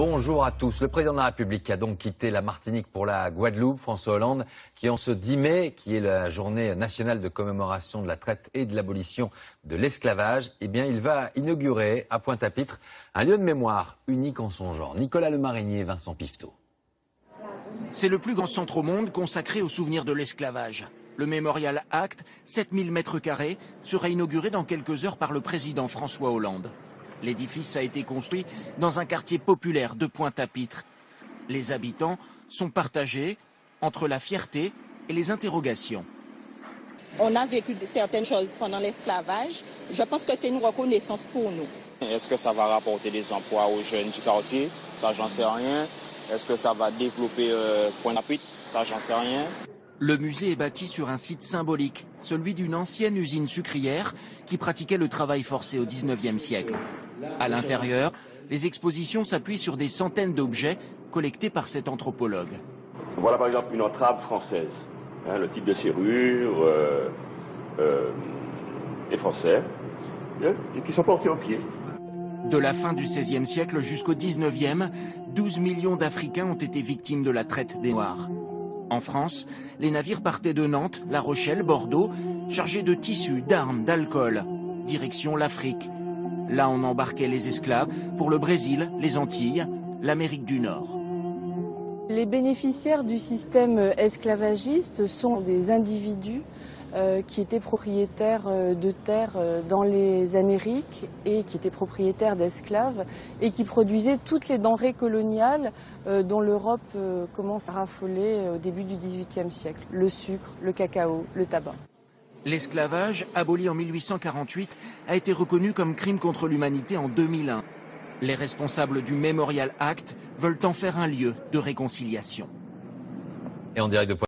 Bonjour à tous. Le président de la République a donc quitté la Martinique pour la Guadeloupe, François Hollande, qui en ce 10 mai, qui est la journée nationale de commémoration de la traite et de l'abolition de l'esclavage, eh bien, il va inaugurer à Pointe-à-Pitre un lieu de mémoire unique en son genre. Nicolas Lemarinier et Vincent Pifteau. C'est le plus grand centre au monde consacré au souvenir de l'esclavage. Le Memorial Act, 7000 m², sera inauguré dans quelques heures par le président François Hollande. L'édifice a été construit dans un quartier populaire de Pointe-à-Pitre. Les habitants sont partagés entre la fierté et les interrogations. On a vécu certaines choses pendant l'esclavage. Je pense que c'est une reconnaissance pour nous. Est-ce que ça va rapporter des emplois aux jeunes du quartier? Ça, j'en sais rien. Est-ce que ça va développer Pointe-à-Pitre? Ça, j'en sais rien. Le musée est bâti sur un site symbolique, celui d'une ancienne usine sucrière qui pratiquait le travail forcé au XIXe siècle. À l'intérieur, les expositions s'appuient sur des centaines d'objets collectés par cet anthropologue. Voilà par exemple une entrave française. Le type de serrure est français et qui sont portés au pied. De la fin du XVIe siècle jusqu'au XIXe, 12 millions d'Africains ont été victimes de la traite des Noirs. En France, les navires partaient de Nantes, La Rochelle, Bordeaux, chargés de tissus, d'armes, d'alcool. Direction l'Afrique. Là, on embarquait les esclaves pour le Brésil, les Antilles, l'Amérique du Nord. Les bénéficiaires du système esclavagiste sont des individus qui étaient propriétaires de terres dans les Amériques et qui étaient propriétaires d'esclaves et qui produisaient toutes les denrées coloniales dont l'Europe commence à raffoler au début du XVIIIe siècle. Le sucre, le cacao, le tabac. L'esclavage, aboli en 1848, a été reconnu comme crime contre l'humanité en 2001. Les responsables du Memorial Act veulent en faire un lieu de réconciliation. Et en direct de